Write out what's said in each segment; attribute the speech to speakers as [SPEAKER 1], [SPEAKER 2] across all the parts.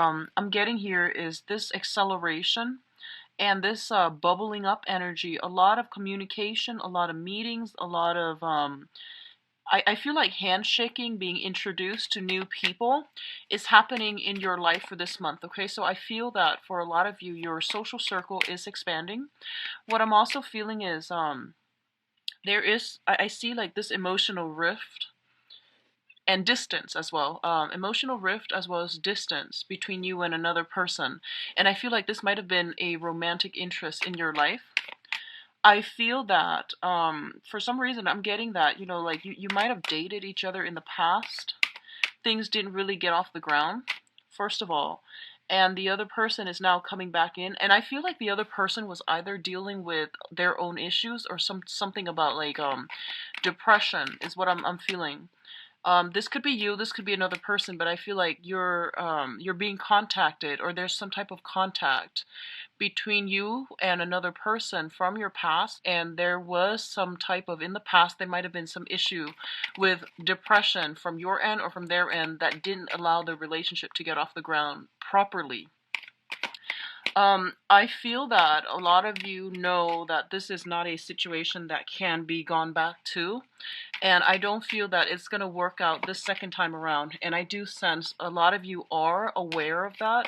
[SPEAKER 1] I'm getting here is this acceleration and this bubbling up energy, a lot of communication, a lot of meetings, a lot of I feel like handshaking, being introduced to new people is happening in your life for this month. Okay, so I feel that for a lot of you, your social circle is expanding. What I'm also feeling is there is I see like this emotional rift and distance as well, emotional rift as well as distance between you and another person. And I feel like this might have been a romantic interest in your life. I feel that for some reason I'm getting that, like you might have dated each other in the past. Things didn't really get off the ground, first of all. And the other person is now coming back in. And I feel like the other person was either dealing with their own issues or something about like depression is what I'm feeling. This could be you, this could be another person, but I feel like you're being contacted, or there's some type of contact between you and another person from your past, and there was some type of, in the past there might have been some issue with depression from your end or from their end that didn't allow the relationship to get off the ground properly. I feel that a lot of you know that this is not a situation that can be gone back to, and I don't feel that it's going to work out this second time around, and I do sense a lot of you are aware of that,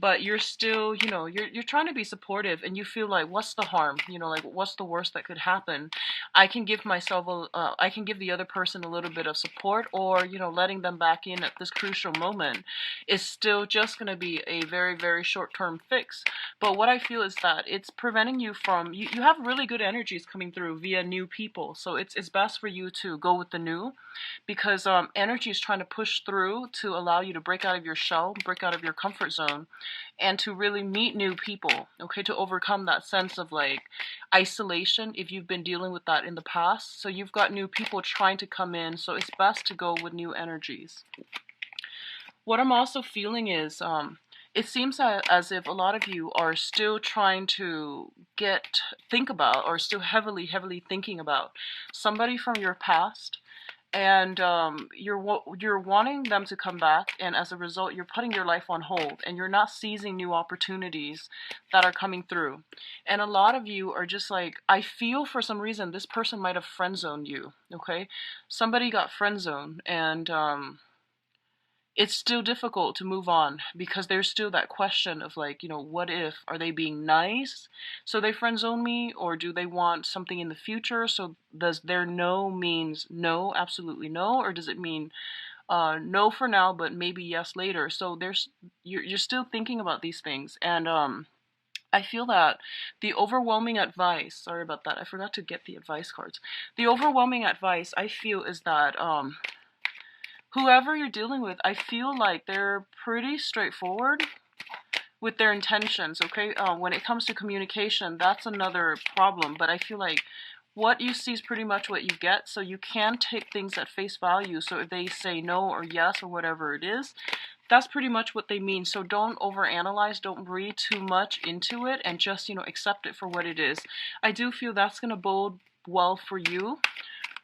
[SPEAKER 1] but you're still, you're trying to be supportive, and you feel like, what's the harm? Like, what's the worst that could happen? I can give I can give the other person a little bit of support, or, letting them back in at this crucial moment is still just going to be a very, very short-term fix. But what I feel is that it's preventing you from, you have really good energies coming through via new people, so it's best for you to go with the new, because energy is trying to push through to allow you to break out of your shell, break out of your comfort zone, and to really meet new people, okay, to overcome that sense of like isolation if you've been dealing with that in the past. So you've got new people trying to come in, so it's best to go with new energies. What I'm also feeling is it seems as if a lot of you are still trying to think about, or still heavily thinking about somebody from your past, and you're wanting them to come back, and as a result you're putting your life on hold, and you're not seizing new opportunities that are coming through. And a lot of you are just like, I feel for some reason this person might have friend zoned you. Okay, somebody got friend zoned, and it's still difficult to move on, because there's still that question of like, what if, are they being nice so they friend zone me, or do they want something in the future? So does their no means no, absolutely no, or does it mean no for now but maybe yes later? So you're still thinking about these things, and I feel that the overwhelming advice, sorry about that, I forgot to get the advice cards. The overwhelming advice I feel is that whoever you're dealing with, I feel like they're pretty straightforward with their intentions, okay? When it comes to communication, that's another problem, but I feel like what you see is pretty much what you get, so you can take things at face value. So if they say no or yes or whatever it is, that's pretty much what they mean. So don't overanalyze, don't read too much into it, and just, accept it for what it is. I do feel that's going to bode well for you.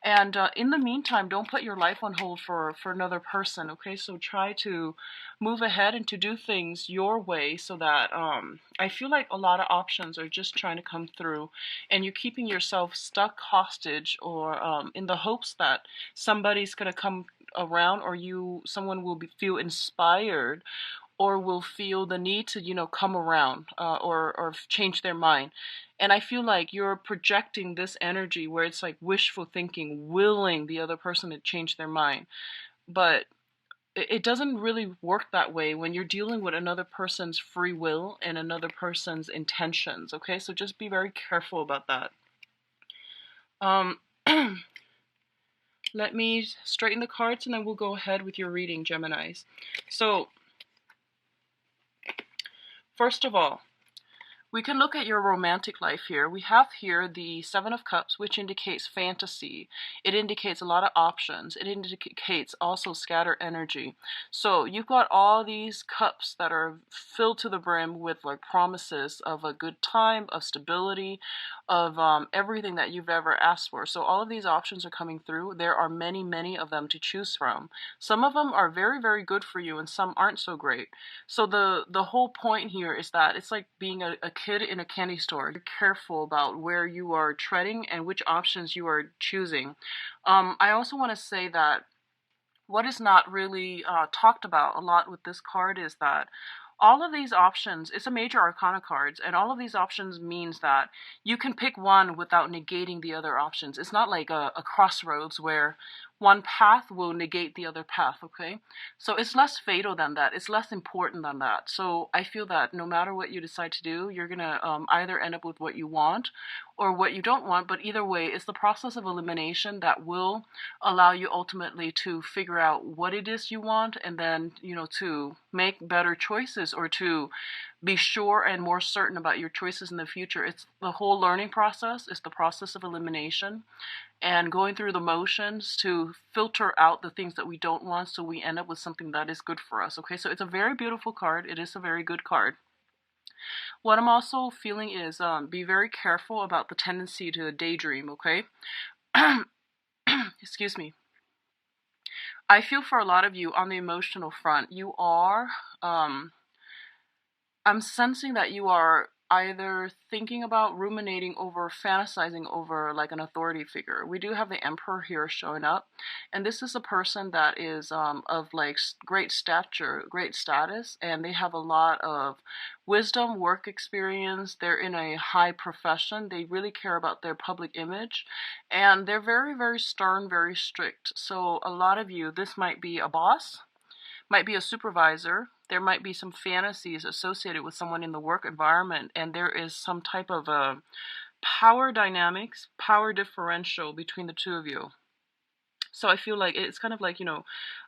[SPEAKER 1] And in the meantime, don't put your life on hold for another person, okay? So try to move ahead and to do things your way, so that I feel like a lot of options are just trying to come through, and you're keeping yourself stuck hostage, or in the hopes that somebody's going to come around, or someone will feel inspired, or will feel the need to, come around, or change their mind. And I feel like you're projecting this energy where it's like wishful thinking, willing the other person to change their mind. But it doesn't really work that way when you're dealing with another person's free will and another person's intentions, okay? So just be very careful about that. Um, let me straighten the cards, and then we'll go ahead with your reading, Geminis. So, first of all, We can look at your romantic life here. We have here the Seven of Cups, which indicates fantasy. It indicates a lot of options. It indicates also scattered energy. So you've got all these cups that are filled to the brim with like promises of a good time, of stability, of everything that you've ever asked for. So all of these options are coming through. There are many, many of them to choose from. Some of them are very, very good for you, and some aren't so great. So the whole point here is that it's like being a kid in a candy store. Be careful about where you are treading and which options you are choosing. I also want to say that what is not really talked about a lot with this card is that all of these options, it's a major arcana cards, and all of these options means that you can pick one without negating the other options. It's not like a crossroads where one path will negate the other path, okay? So it's less fatal than that. It's less important than that. So I feel that no matter what you decide to do, you're going to either end up with what you want or what you don't want, but either way, it's the process of elimination that will allow you ultimately to figure out what it is you want, and then, you know, to make better choices or to be sure and more certain about your choices in the future. It's the whole learning process. It's the process of elimination and going through the motions to filter out the things that we don't want, so we end up with something that is good for us. Okay, so it's a very beautiful card. It is a very good card. What I'm also feeling is be very careful about the tendency to daydream, okay? Excuse me. I feel for a lot of you on the emotional front, you are, I'm sensing that you are either thinking about, ruminating over, fantasizing over like an authority figure. We do have the Emperor here showing up, and this is a person that is of like great stature, great status, and they have a lot of wisdom, work experience. They're in a high profession. They really care about their public image, and they're very, very stern, very strict. So a lot of you, this might be a boss, might be a supervisor. There might be some fantasies associated with someone in the work environment, and there is some type of a power dynamics, power differential between the two of you. So I feel like it's kind of like, you know,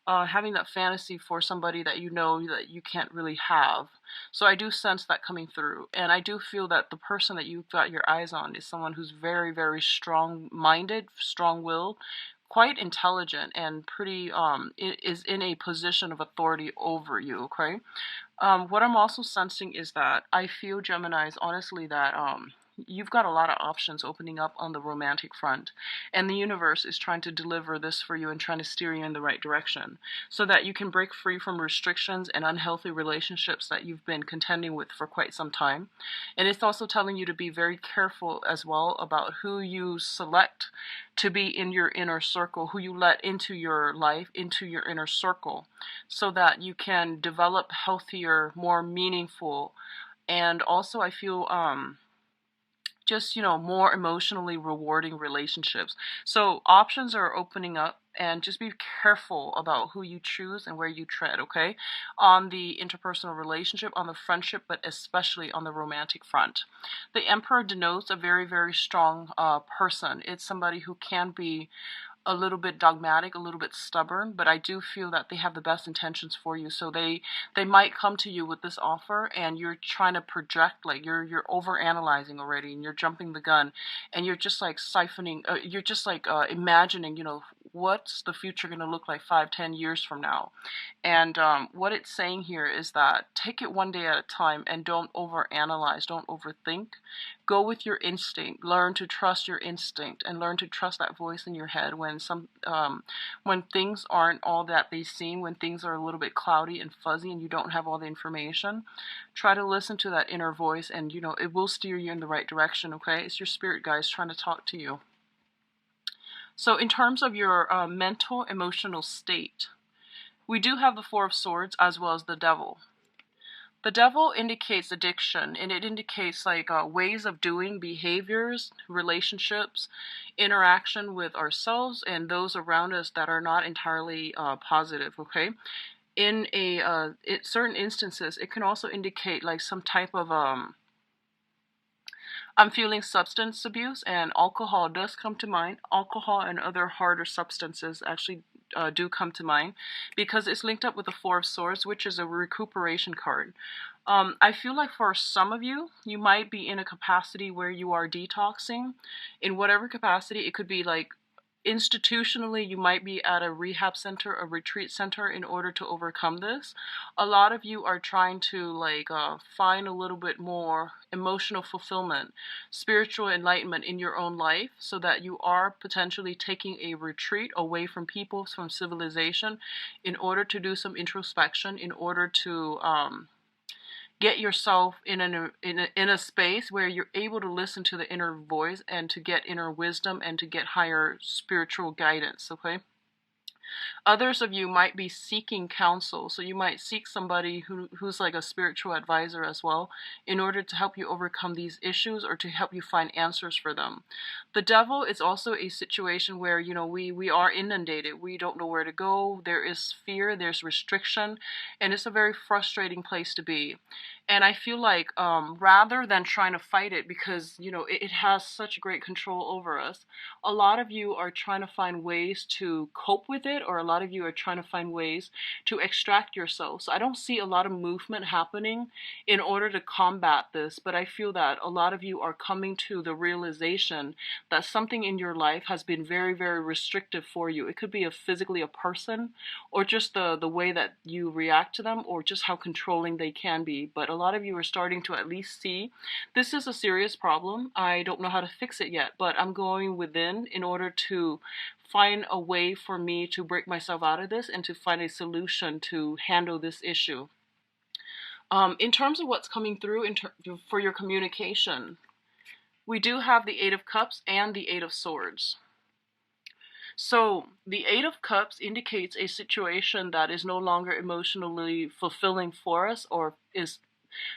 [SPEAKER 1] having that fantasy for somebody that you know that you can't really have. So I do sense that coming through. And I do feel that the person that you've got your eyes on is someone who's very, very strong-minded, strong-willed, quite intelligent, and pretty, is in a position of authority over you, okay? What I'm also sensing is that I feel, Geminis, honestly, that you've got a lot of options opening up on the romantic front, and the universe is trying to deliver this for you and trying to steer you in the right direction so that you can break free from restrictions and unhealthy relationships that you've been contending with for quite some time. And it's also telling you to be very careful as well about who you select to be in your inner circle, who you let into your life, into your inner circle, so that you can develop healthier, more meaningful, and also I feel just, you know, more emotionally rewarding relationships. So options are opening up, and just be careful about who you choose and where you tread, okay? On the interpersonal relationship, on the friendship, but especially on the romantic front. The Emperor denotes a very, very strong person. It's somebody who can be a little bit dogmatic, a little bit stubborn, but I do feel that they have the best intentions for you. So they might come to you with this offer, and you're trying to project, like you're over analyzing already, and you're jumping the gun, and you're just like siphoning, you're just like imagining, you know, what's the future going to look like 5-10 years from now. And what it's saying here is that take it one day at a time and don't overanalyze, don't overthink. Go with your instinct. Learn to trust your instinct and learn to trust that voice in your head when things aren't all that they seem, when things are a little bit cloudy and fuzzy and you don't have all the information. Try to listen to that inner voice, and you know it will steer you in the right direction. Okay, it's your spirit guides trying to talk to you. So in terms of your mental, emotional state, we do have the Four of Swords as well as the Devil. The Devil indicates addiction, and it indicates like ways of doing, behaviors, relationships, interaction with ourselves and those around us that are not entirely positive, okay? In certain instances, it can also indicate like some type of I'm feeling substance abuse, and alcohol does come to mind. Alcohol and other harder substances actually do come to mind, because it's linked up with the Four of Swords, which is a recuperation card. I feel like for some of you, you might be in a capacity where you are detoxing in whatever capacity. It could be like institutionally, you might be at a rehab center, a retreat center, in order to overcome this. A lot of you are trying to like find a little bit more emotional fulfillment, spiritual enlightenment in your own life, so that you are potentially taking a retreat away from people, from civilization, in order to do some introspection, in order to get yourself in a space where you're able to listen to the inner voice and to get inner wisdom and to get higher spiritual guidance. Okay. Others of you might be seeking counsel, so you might seek somebody who's like a spiritual advisor as well, in order to help you overcome these issues or to help you find answers for them. The devil is also a situation where, you know, we are inundated. We don't know where to go. There is fear, there's restriction, and it's a very frustrating place to be. And I feel like rather than trying to fight it, because, you know, it has such great control over us, a lot of you are trying to find ways to cope with it, or a lot of you are trying to find ways to extract yourself. So I don't see a lot of movement happening in order to combat this, but I feel that a lot of you are coming to the realization that something in your life has been very, very restrictive for you. It could be physically a person, or just the way that you react to them, or just how controlling they can be. But a lot of you are starting to at least see this is a serious problem. I don't know how to fix it yet, but I'm going within in order to find a way for me to break myself out of this and to find a solution to handle this issue. In terms of what's coming through for your communication, we do have the Eight of Cups and the Eight of Swords. So the Eight of Cups indicates a situation that is no longer emotionally fulfilling for us, or is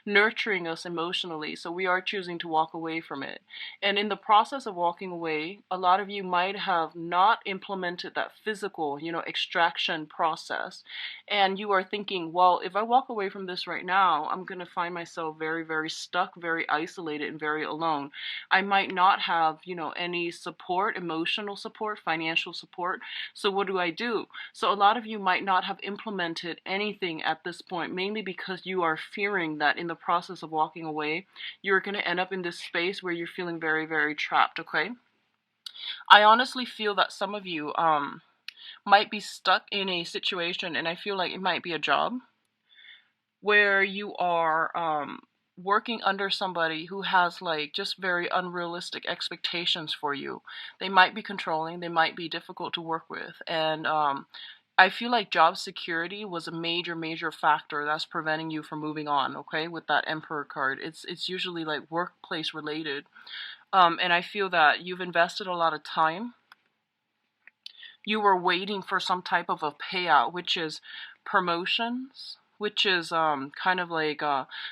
[SPEAKER 1] nurturing us emotionally, so we are choosing to walk away from it. And in the process of walking away, a lot of you might have not implemented that physical, you know, extraction process, and you are thinking, well, if I walk away from this right now, I'm going to find myself very, very stuck, very isolated, and very alone. I might not have, you know, any support, emotional support, financial support. So what do I do? So a lot of you might not have implemented anything at this point, mainly because you are fearing that in the process of walking away, you're going to end up in this space where you're feeling very, very trapped. Okay. I honestly feel that some of you might be stuck in a situation, and I feel like it might be a job where you are working under somebody who has like just very unrealistic expectations for you. They might be controlling, they might be difficult to work with, and I feel like job security was a major, major factor that's preventing you from moving on. Okay, with that Emperor card, it's usually like workplace related, and I feel that you've invested a lot of time. You were waiting for some type of a payout, which is promotions, which is kind of like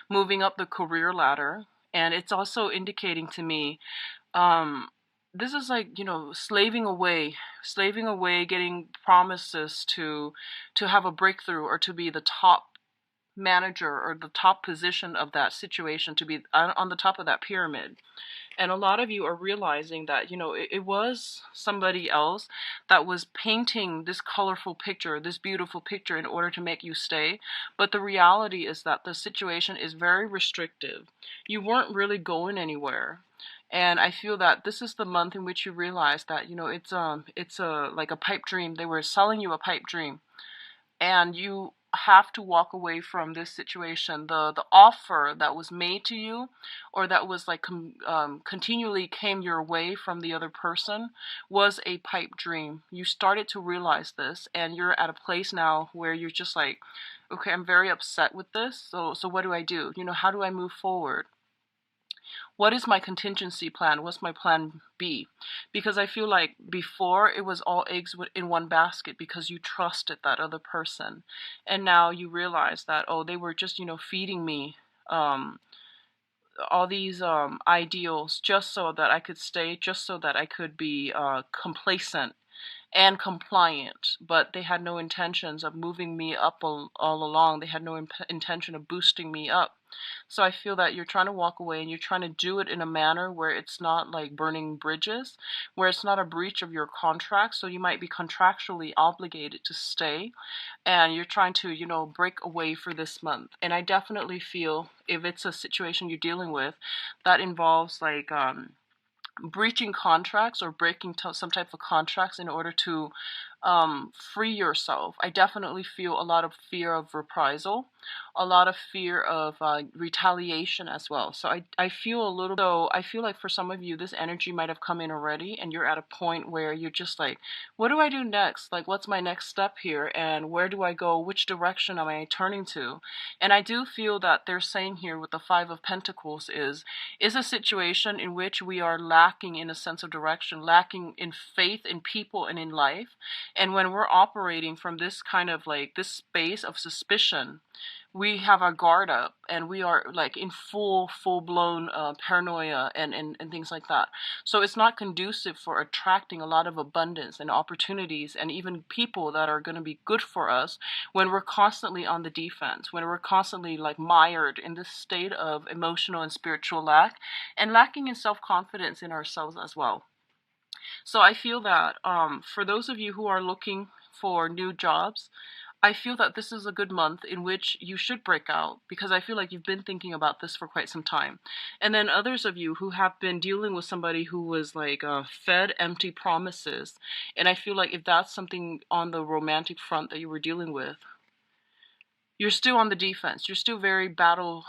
[SPEAKER 1] moving up the career ladder. And it's also indicating to me um, this is like, you know, slaving away, getting promises to have a breakthrough, or to be the top manager, or the top position of that situation, to be on the top of that pyramid. And a lot of you are realizing that, you know, it was somebody else that was painting this colorful picture, this beautiful picture, in order to make you stay. But the reality is that the situation is very restrictive. You weren't really going anywhere. And I feel that this is the month in which you realize that, you know, it's a like a pipe dream. They were selling you a pipe dream, and you have to walk away from this situation. The offer that was made to you, or that was like continually came your way from the other person, was a pipe dream. You started to realize this, and you're at a place now where you're just like, okay, I'm very upset with this. So what do I do? You know, how do I move forward? What is my contingency plan? What's my plan B? Because I feel like before it was all eggs in one basket, because you trusted that other person. And now you realize that, oh, they were just, you know, feeding me um, all these ideals just so that I could stay, just so that I could be complacent. and compliant, but they had no intentions of moving me up all along. They had no intention of boosting me up. So I feel that you're trying to walk away and you're trying to do it in a manner where it's not like burning bridges, where it's not a breach of your contract. So you might be contractually obligated to stay, and you're trying to, break away for this month. And I definitely feel if it's a situation you're dealing with that involves like breaching contracts or breaking some type of contracts in order to free yourself. I definitely feel a lot of fear of reprisal, a lot of fear of retaliation as well. So I feel a little, so I feel like for some of you, this energy might have come in already and you're at a point where you're just like, what do I do next? Like, what's my next step here? And where do I go? Which direction am I turning to? And I do feel that they're saying here with the Five of Pentacles is a situation in which we are lacking in a sense of direction, lacking in faith in people and in life. And when we're operating from this kind of like this space of suspicion, we have our guard up and we are like in full blown paranoia and things like that. So it's not conducive for attracting a lot of abundance and opportunities and even people that are going to be good for us when we're constantly on the defense, when we're constantly like mired in this state of emotional and spiritual lack and lacking in self-confidence in ourselves as well. So I feel that for those of you who are looking for new jobs, I feel that this is a good month in which you should break out, because I feel like you've been thinking about this for quite some time. And then others of you who have been dealing with somebody who was like fed empty promises. And I feel like if that's something on the romantic front that you were dealing with, you're still on the defense. You're still very battle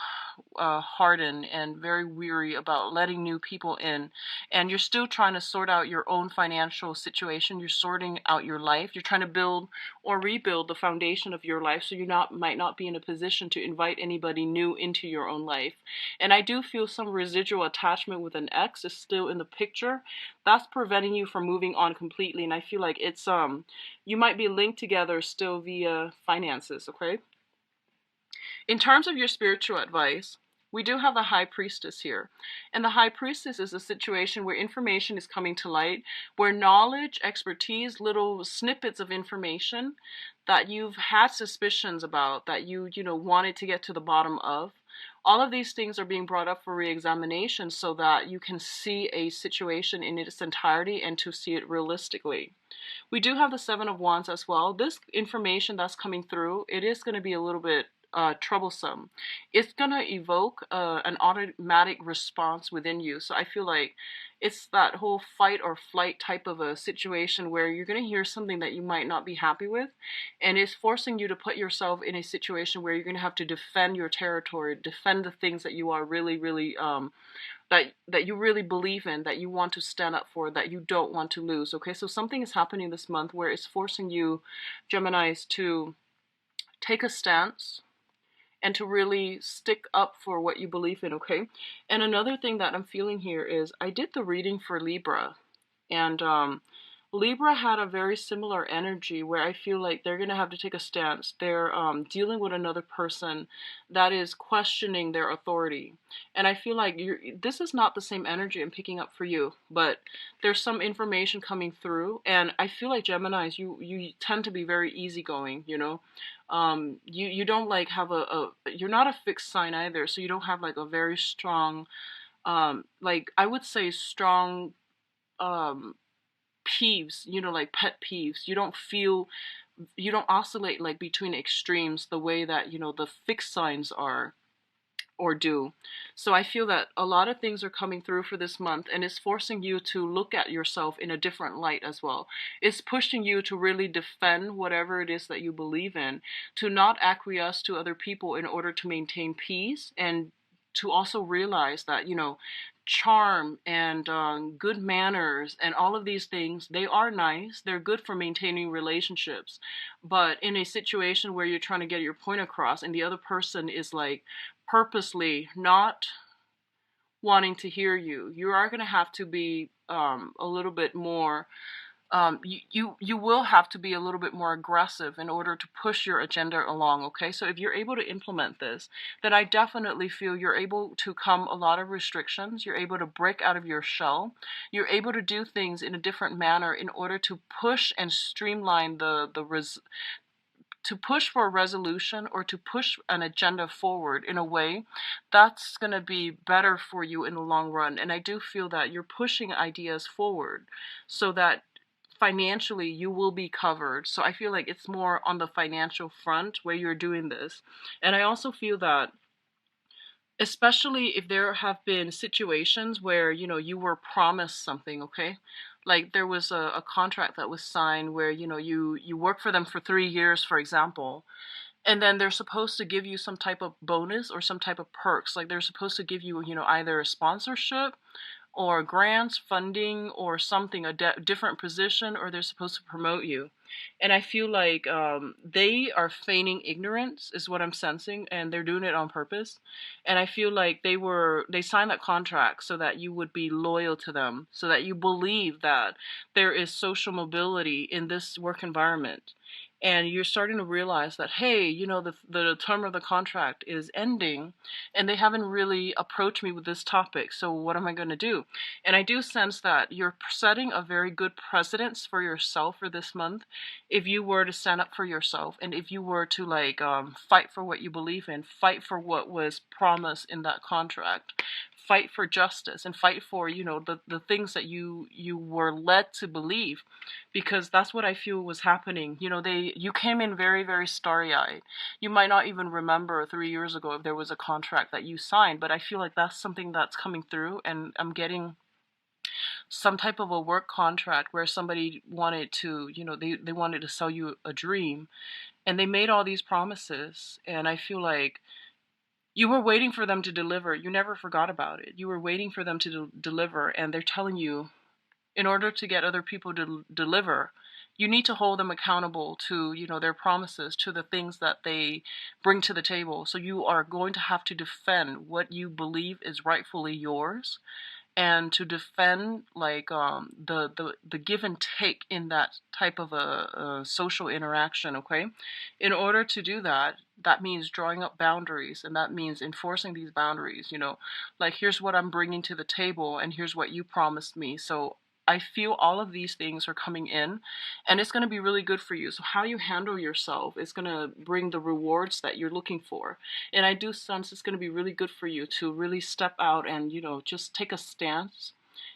[SPEAKER 1] hardened and very weary about letting new people in. And you're still trying to sort out your own financial situation. You're sorting out your life. You're trying to build or rebuild the foundation of your life so you might not be in a position to invite anybody new into your own life. And I do feel some residual attachment with an ex is still in the picture. That's preventing you from moving on completely. And I feel like it's you might be linked together still via finances, okay? In terms of your spiritual advice, we do have the High Priestess here. And the High Priestess is a situation where information is coming to light, where knowledge, expertise, little snippets of information that you've had suspicions about, that you wanted to get to the bottom of, all of these things are being brought up for re-examination so that you can see a situation in its entirety and to see it realistically. We do have the Seven of Wands as well. This information that's coming through, it is going to be a little bit troublesome. It's going to evoke an automatic response within you. So I feel like it's that whole fight or flight type of a situation where you're going to hear something that you might not be happy with, and it's forcing you to put yourself in a situation where you're going to have to defend your territory, defend the things that you are really that you really believe in, that you want to stand up for, that you don't want to lose. Okay, so something is happening this month where it's forcing you, Geminis, to take a stance and to really stick up for what you believe in, okay? And another thing that I'm feeling here is I did the reading for Libra, and Libra had a very similar energy where I feel like they're going to have to take a stance. They're dealing with another person that is questioning their authority. And I feel like this is not the same energy I'm picking up for you, but there's some information coming through. And I feel like Geminis, you tend to be very easygoing, you know? You don't like have you're not a fixed sign either, so you don't have like a very strong, like I would say strong, um, peeves, like pet peeves. You don't oscillate like between extremes the way that, the fixed signs are or do. So I feel that a lot of things are coming through for this month, and it's forcing you to look at yourself in a different light as well. It's pushing you to really defend whatever it is that you believe in, to not acquiesce to other people in order to maintain peace, and to also realize that, charm and good manners and all of these things, they are nice. They're good for maintaining relationships. But in a situation where you're trying to get your point across and the other person is like purposely not wanting to hear you, you are going to have to be a little bit more you will have to be a little bit more aggressive in order to push your agenda along, okay? So if you're able to implement this, then I definitely feel you're able to come a lot of restrictions. You're able to break out of your shell. You're able to do things in a different manner in order to push and streamline to push for a resolution or to push an agenda forward in a way that's going to be better for you in the long run. And I do feel that you're pushing ideas forward so that financially you will be covered. So I feel like it's more on the financial front where you're doing this. And I also feel that, especially if there have been situations where you were promised something, okay, like there was a contract that was signed where you work for them for 3 years, for example, and then they're supposed to give you some type of bonus or some type of perks, like they're supposed to give you either a sponsorship or grants, funding, or something, a different position, or they're supposed to promote you. And I feel like they are feigning ignorance, is what I'm sensing, and they're doing it on purpose. And I feel like they signed that contract so that you would be loyal to them, so that you believe that there is social mobility in this work environment. And you're starting to realize that, hey, the term of the contract is ending, and they haven't really approached me with this topic. So what am I going to do? And I do sense that you're setting a very good precedence for yourself for this month if you were to stand up for yourself, and if you were to fight for what you believe in, fight for what was promised in that contract, fight for justice, and fight for the things that you were led to believe, because that's what I feel was happening. You came in very, very starry-eyed. You might not even remember 3 years ago if there was a contract that you signed, but I feel like that's something that's coming through, and I'm getting some type of a work contract where somebody wanted to, they wanted to sell you a dream, and they made all these promises, and I feel like you were waiting for them to deliver. You never forgot about it. You were waiting for them to deliver, and they're telling you, in order to get other people to deliver, you need to hold them accountable to their promises, to the things that they bring to the table. So you are going to have to defend what you believe is rightfully yours, and to defend the give and take in that type of a social interaction, okay? In order to do that, that means drawing up boundaries, and that means enforcing these boundaries, like, here's what I'm bringing to the table, and here's what you promised me. So I feel all of these things are coming in, and it's going to be really good for you. So how you handle yourself is going to bring the rewards that you're looking for. And I do sense it's going to be really good for you to really step out and, just take a stance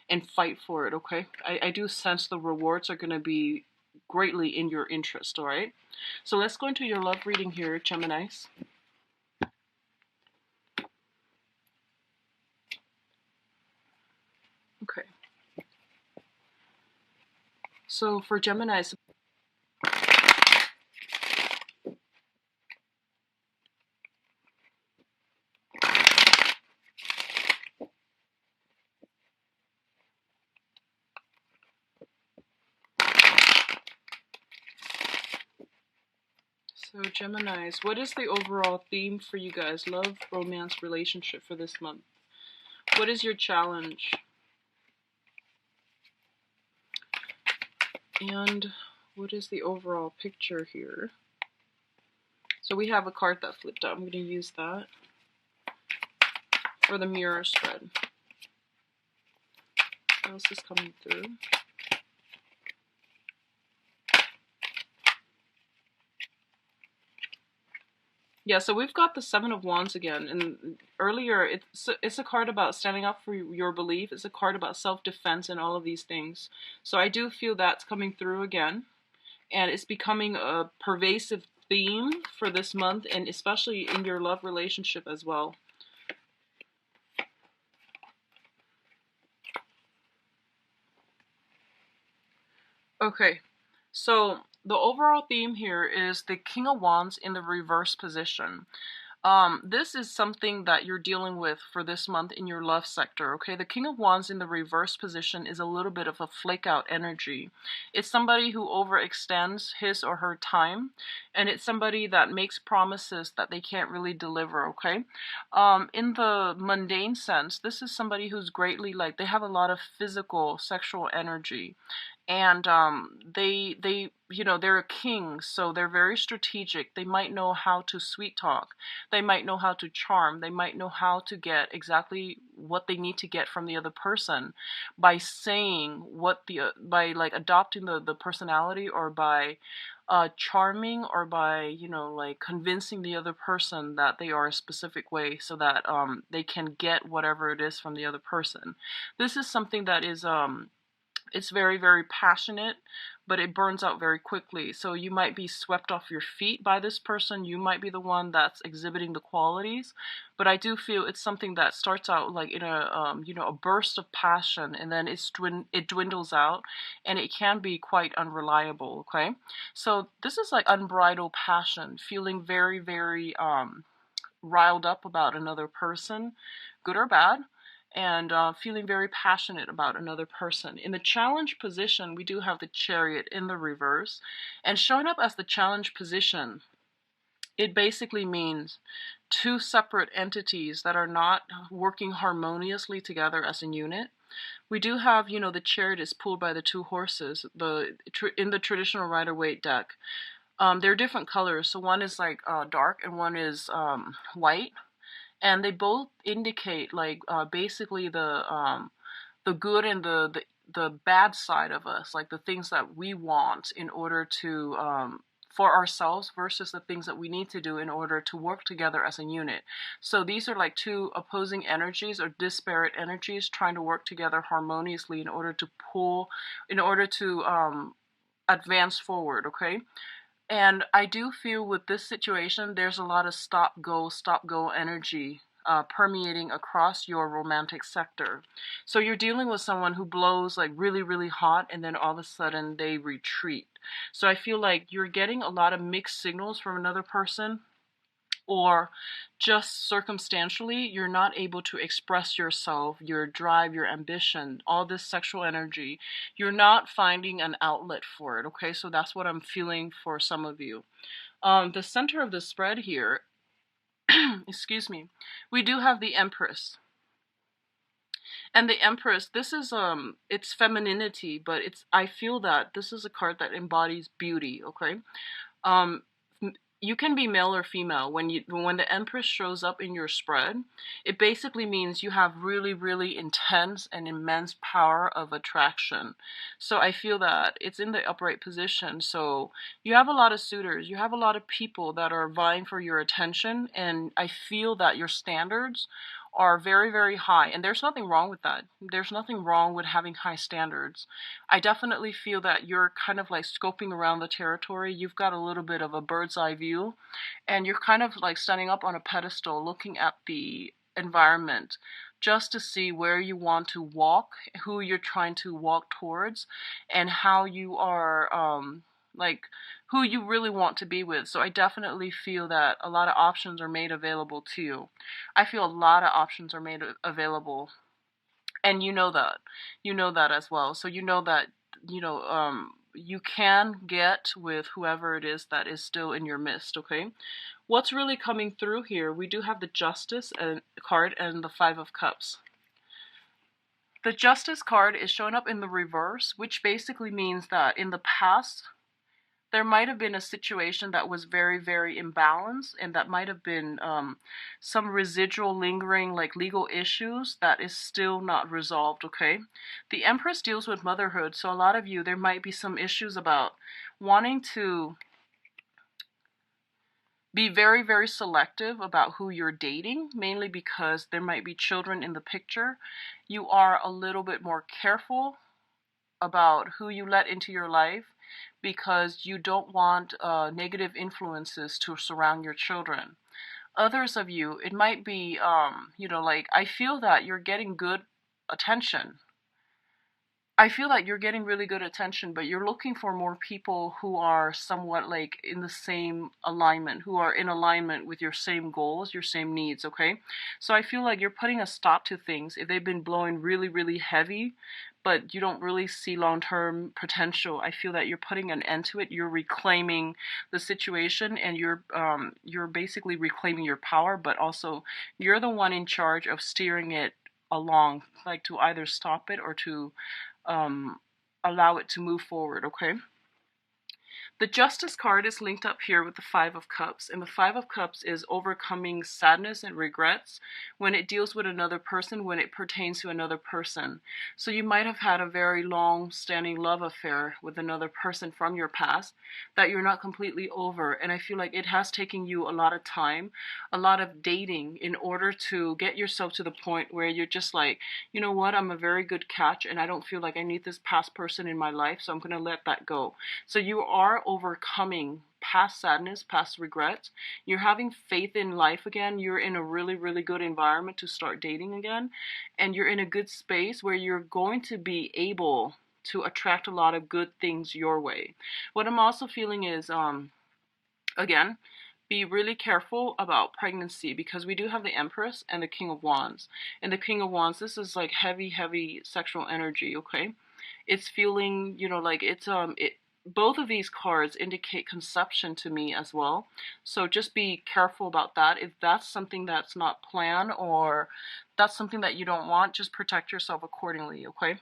[SPEAKER 1] and fight for it, okay? I do sense the rewards are going to be greatly in your interest, all right? So let's go into your love reading here, Geminis. Okay. So for Geminis, what is the overall theme for you guys? Love, romance, relationship for this month. What is your challenge? And what is the overall picture here? So we have a card that flipped out. I'm going to use that for the mirror spread. What else is coming through? Yeah, so we've got the Seven of Wands again, and earlier it's a card about standing up for your belief. It's a card about self-defense and all of these things. So I do feel that's coming through again, and it's becoming a pervasive theme for this month, and especially in your love relationship as well. Okay, so the overall theme here is the King of Wands in the reverse position. This is something that you're dealing with for this month in your love sector, okay? The King of Wands in the reverse position is a little bit of a flake out energy. It's somebody who overextends his or her time, and it's somebody that makes promises that they can't really deliver, okay? In the mundane sense, this is somebody who's greatly, they have a lot of physical, sexual energy. and they they're a king, so they're very strategic. They might know how to sweet talk, they might know how to charm, they might know how to get exactly what they need to get from the other person by saying what the by like adopting the personality, or by charming, or by like convincing the other person that they are a specific way, so that they can get whatever it is from the other person. This is something that is it's very, very passionate, but it burns out very quickly. So you might be swept off your feet by this person. You might be the one that's exhibiting the qualities, but I do feel it's something that starts out like in a a burst of passion, and then it dwindles out, and it can be quite unreliable. Okay, so this is like unbridled passion, feeling very, very riled up about another person, good or bad, and feeling very passionate about another person. In the challenge position, we do have the Chariot in the reverse, and showing up as the challenge position, it basically means two separate entities that are not working harmoniously together as a unit. We do have, the Chariot is pulled by the two horses. In the traditional Rider-Waite deck, they're different colors. So one is like dark, and one is white, and they both indicate like basically the good and the bad side of us, like the things that we want in order to for ourselves, versus the things that we need to do in order to work together as a unit. So these are like two opposing energies, or disparate energies, trying to work together harmoniously in order to advance forward. Okay, and I do feel with this situation, there's a lot of stop go energy permeating across your romantic sector. So you're dealing with someone who blows like really, really hot, and then all of a sudden they retreat. So I feel like you're getting a lot of mixed signals from another person, or just circumstantially, you're not able to express yourself, your drive, your ambition, all this sexual energy. You're not finding an outlet for it, okay? So that's what I'm feeling for some of you. The center of the spread here, excuse me, we do have the Empress. And the Empress, this is it's femininity, but I feel that this is a card that embodies beauty, okay? Um, you can be male or female. When the Empress shows up in your spread, it basically means you have really, really intense and immense power of attraction. So I feel that it's in the upright position. So you have a lot of suitors, you have a lot of people that are vying for your attention, and I feel that your standards are very, very high, and there's nothing wrong with that. There's nothing wrong with having high standards. I definitely feel that you're kind of like scoping around the territory. You've got a little bit of a bird's eye view, and you're kind of like standing up on a pedestal looking at the environment, just to see where you want to walk, who you're trying to walk towards, and how you are like who you really want to be with. So I definitely feel that a lot of options are made available to you. I feel a lot of options are made available, and you know that. You know that as well. So you know that, you can get with whoever it is that is still in your midst, okay? What's really coming through here, we do have the Justice card and the Five of Cups. The Justice card is showing up in the reverse, which basically means that in the past, there might have been a situation that was very, very imbalanced, and that might have been some residual lingering like legal issues that is still not resolved, okay? The Empress deals with motherhood, so a lot of you, there might be some issues about wanting to be very, very selective about who you're dating, mainly because there might be children in the picture. You are a little bit more careful about who you let into your life, because you don't want negative influences to surround your children. Others of you, it might be, like, I feel that you're getting good attention. I feel like you're getting really good attention, but you're looking for more people who are somewhat like in the same alignment, who are in alignment with your same goals, your same needs, okay? So I feel like you're putting a stop to things if they've been blowing really, really heavy, but you don't really see long-term potential. I feel that you're putting an end to it. You're reclaiming the situation, and you're basically reclaiming your power, but also you're the one in charge of steering it along, like to either stop it or to um, allow it to move forward, okay? The Justice card is linked up here with the Five of Cups, and the Five of Cups is overcoming sadness and regrets when it deals with another person, when it pertains to another person. So you might have had a very long-standing love affair with another person from your past that you're not completely over, and I feel like it has taken you a lot of time, a lot of dating in order to get yourself to the point where you're just like, you know what, I'm a very good catch, and I don't feel like I need this past person in my life, so I'm going to let that go. So you are overcoming past sadness, past regrets. You're having faith in life again. You're in a really, really good environment to start dating again. And you're in a good space where you're going to be able to attract a lot of good things your way. What I'm also feeling is, again, be really careful about pregnancy, because we do have the Empress and the King of Wands. And the King of Wands, this is like heavy, heavy sexual energy, okay? It's feeling, like both of these cards indicate conception to me as well. So just be careful about that. If that's something that's not planned, or that's something that you don't want, just protect yourself accordingly, okay?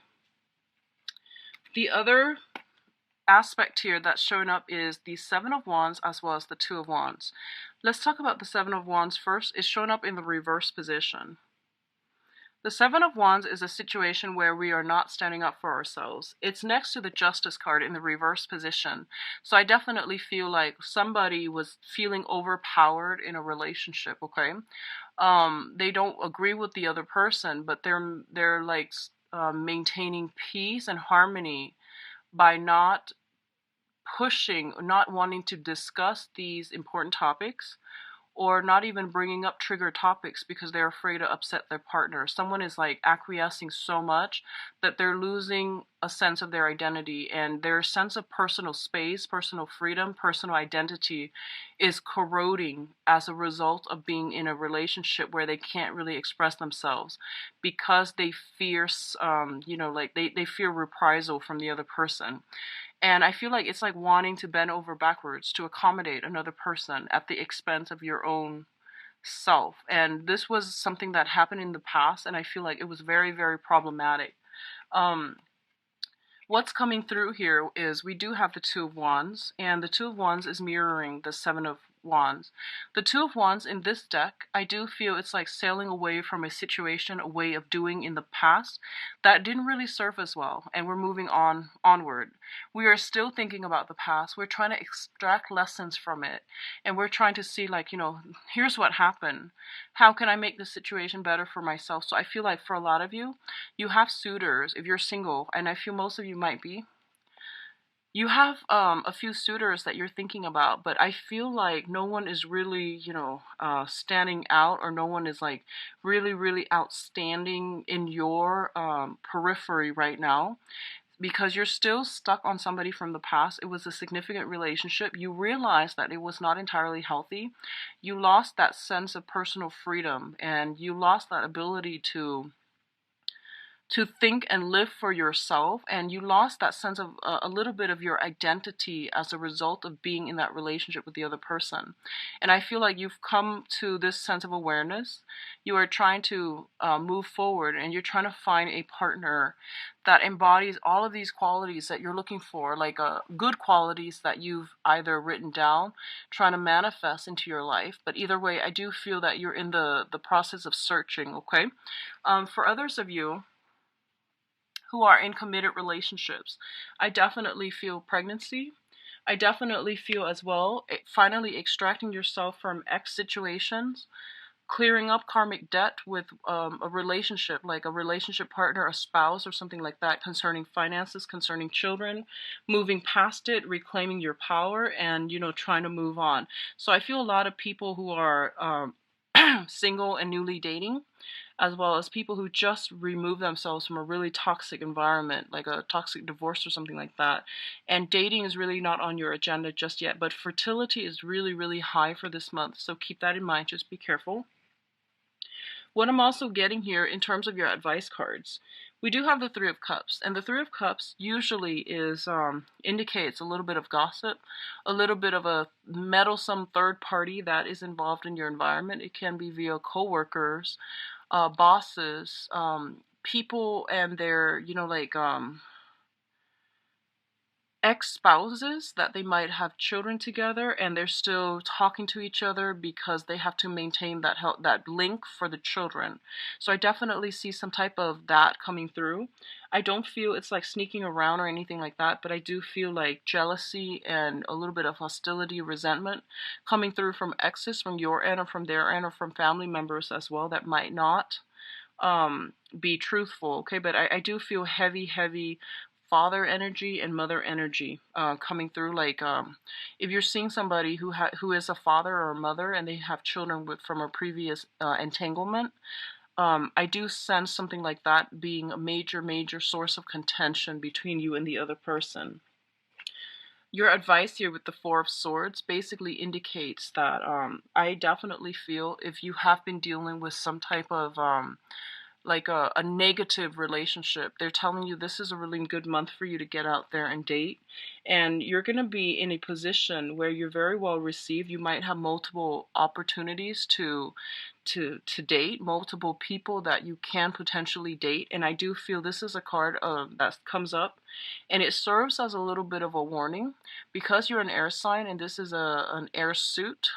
[SPEAKER 1] The other aspect here that's showing up is the Seven of Wands as well as the Two of Wands. Let's talk about the Seven of Wands first. It's showing up in the reverse position. The Seven of Wands is a situation where we are not standing up for ourselves. It's next to the Justice card in the reverse position. So I definitely feel like somebody was feeling overpowered in a relationship, okay? They don't agree with the other person, but they're like maintaining peace and harmony by not pushing, not wanting to discuss these important topics, or not even bringing up trigger topics because they're afraid to upset their partner. Someone is like acquiescing so much that they're losing a sense of their identity, and their sense of personal space, personal freedom, personal identity is corroding as a result of being in a relationship where they can't really express themselves because they fear, they fear reprisal from the other person. And I feel like it's like wanting to bend over backwards to accommodate another person at the expense of your own self. And this was something that happened in the past, and I feel like it was very, very problematic. Um, what's coming through here is we do have the Two of Wands, and the Two of Wands is mirroring the Seven of Wands. The Two of Wands in this deck, I do feel it's like sailing away from a situation, a way of doing in the past that didn't really serve us well, and we're moving onward. We are still thinking about the past. We're trying to extract lessons from it, and we're trying to see, like, here's what happened. How can I make this situation better for myself? So I feel like for a lot of you, you have suitors. If you're single, and I feel most of you might be, you have a few suitors that you're thinking about, but I feel like no one is really, standing out, or no one is like really, really outstanding in your periphery right now, because you're still stuck on somebody from the past. It was a significant relationship. You realize that it was not entirely healthy. You lost that sense of personal freedom, and you lost that ability to think and live for yourself, and you lost that sense of a little bit of your identity as a result of being in that relationship with the other person. And I feel like you've come to this sense of awareness. You are trying to move forward, and you're trying to find a partner that embodies all of these qualities that you're looking for, like good qualities that you've either written down, trying to manifest into your life. But either way, I do feel that you're in the process of searching, okay? For others of you who are in committed relationships, I definitely feel pregnancy. I definitely feel as well finally extracting yourself from ex situations, clearing up karmic debt with a relationship, like a relationship partner, a spouse, or something like that, concerning finances, concerning children, moving past it, reclaiming your power, and trying to move on. So I feel a lot of people who are single and newly dating, as well as people who just remove themselves from a really toxic environment, like a toxic divorce or something like that. And dating is really not on your agenda just yet, but fertility is really, really high for this month. So keep that in mind. Just be careful. What I'm also getting here in terms of your advice cards, we do have the Three of Cups, and the Three of Cups usually is indicates a little bit of gossip, a little bit of a meddlesome third party that is involved in your environment. It can be via coworkers, bosses, people and their, ex-spouses that they might have children together and they're still talking to each other because they have to maintain that link for the children. So I definitely see some type of that coming through. I don't feel it's like sneaking around or anything like that, but I do feel like jealousy and a little bit of hostility, resentment coming through from exes, from your end or from their end, or from family members as well that might not be truthful. Okay, but I do feel heavy father energy and mother energy coming through. Like if you're seeing somebody who is a father or a mother and they have children from a previous entanglement, I do sense something like that being a major source of contention between you and the other person. Your advice here with the Four of Swords basically indicates that I definitely feel if you have been dealing with some type of like a negative relationship, they're telling you this is a really good month for you to get out there and date. And you're going to be in a position where you're very well received. You might have multiple opportunities to date, multiple people that you can potentially date. And I do feel this is a card that comes up, and it serves as a little bit of a warning because you're an air sign and this is an air suit.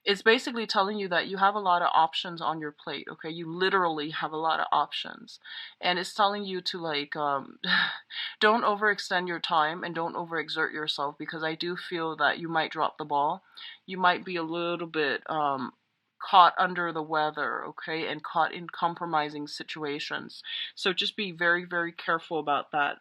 [SPEAKER 1] It's basically telling you that you have a lot of options on your plate. Okay, you literally have a lot of options, and it's telling you to like don't overextend your time and don't overexert yourself, because I do feel that you might drop the ball. You might be a little bit caught under the weather, okay, and caught in compromising situations. So just be very careful about that.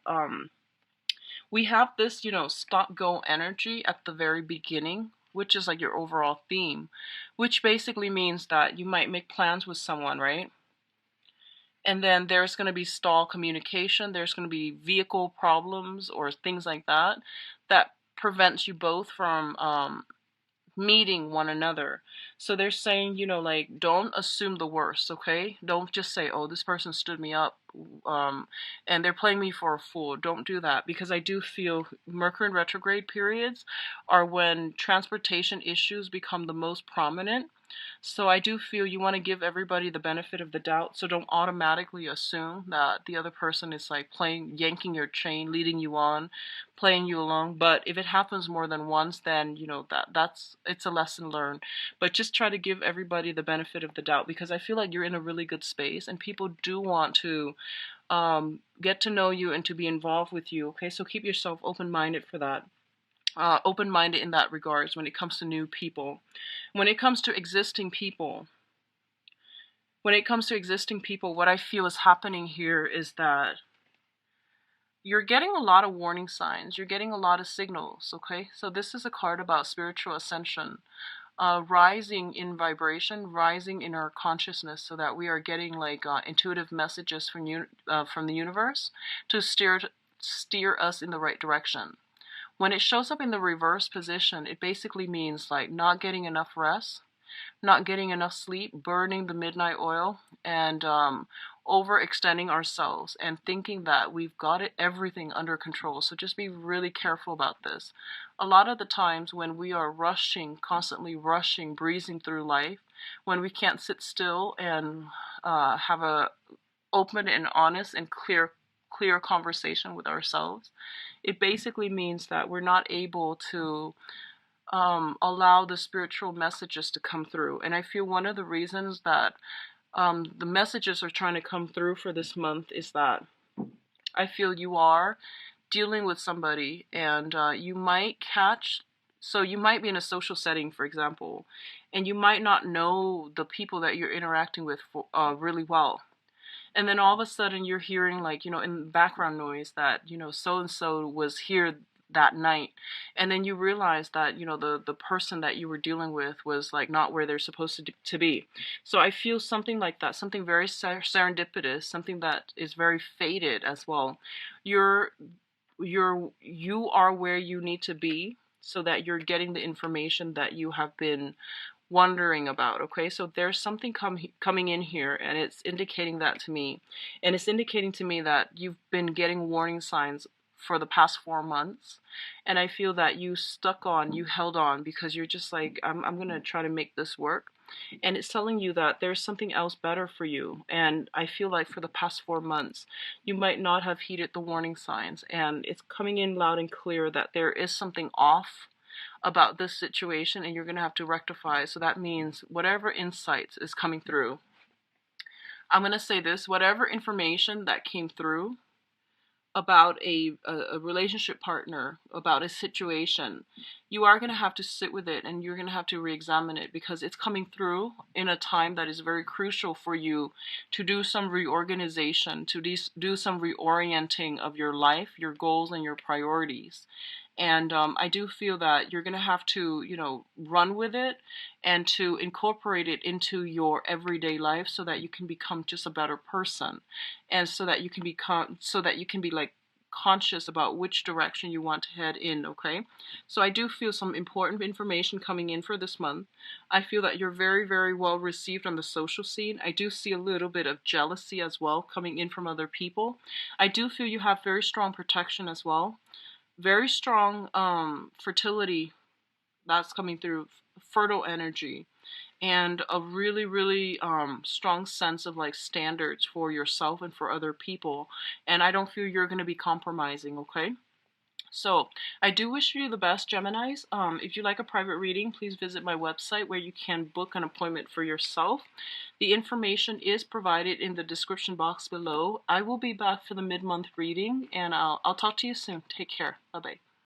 [SPEAKER 1] We have this, stop go energy at the very beginning, which is like your overall theme, which basically means that you might make plans with someone, right? And then there's going to be stall communication, there's going to be vehicle problems or things like that that prevents you both from meeting one another. So they're saying, like, don't assume the worst, okay? Don't just say, oh, this person stood me up and they're playing me for a fool. Don't do that, because I do feel Mercury in retrograde periods are when transportation issues become the most prominent. So I do feel you want to give everybody the benefit of the doubt. So don't automatically assume that the other person is like yanking your chain, leading you on, playing you along. But if it happens more than once, then it's a lesson learned. But just try to give everybody the benefit of the doubt, because I feel like you're in a really good space and people do want to get to know you and to be involved with you. Okay, so keep yourself open-minded for that. Open-minded in that regards when it comes to new people. When it comes to existing people, what I feel is happening here is that you're getting a lot of warning signs. You're getting a lot of signals, okay? So this is a card about spiritual ascension, rising in vibration, rising in our consciousness, so that we are getting like intuitive messages from the universe to steer us in the right direction. When it shows up in the reverse position, it basically means like not getting enough rest, not getting enough sleep, burning the midnight oil, and overextending ourselves and thinking that we've got everything under control. So just be really careful about this. A lot of the times when we are rushing, constantly rushing, breezing through life, when we can't sit still and have a open and honest and clear conversation with ourselves, it basically means that we're not able to allow the spiritual messages to come through. And I feel one of the reasons that the messages are trying to come through for this month is that I feel you are dealing with somebody, and you might be in a social setting, for example, and you might not know the people that you're interacting with really well. And then all of a sudden you're hearing like, in background noise that, so-and-so was here that night. And then you realize that, the person that you were dealing with was like not where they're supposed to be. So I feel something like that, something very serendipitous, something that is very fated as well. You are where you need to be so that you're getting the information that you have been wondering about. Okay, so there's something coming in here, and it's indicating that to me, and it's indicating to me that you've been getting warning signs for the past 4 months, and I feel that you held on because you're just like, I'm gonna try to make this work. And it's telling you that there's something else better for you. And I feel like for the past 4 months, you might not have heeded the warning signs. And it's coming in loud and clear that there is something off about this situation and you're going to have to rectify. So that means whatever insights is coming through, I'm going to say this, whatever information that came through about a relationship partner, about a situation, you are going to have to sit with it and you're going to have to re-examine it because it's coming through in a time that is very crucial for you to do some reorganization, to do some reorienting of your life, your goals, and your priorities. And I do feel that you're going to have to, run with it and to incorporate it into your everyday life so that you can become just a better person. And so that you can be like conscious about which direction you want to head in, okay? So I do feel some important information coming in for this month. I feel that you're very, very well received on the social scene. I do see a little bit of jealousy as well coming in from other people. I do feel you have very strong protection as well. Very strong fertility that's coming through, fertile energy, and a really, really strong sense of like standards for yourself and for other people. And I don't feel you're going to be compromising, okay? So I do wish you the best, Geminis. If you like a private reading, please visit my website where you can book an appointment for yourself. The information is provided in the description box below. I will be back for the mid-month reading, and I'll talk to you soon. Take care. Bye-bye.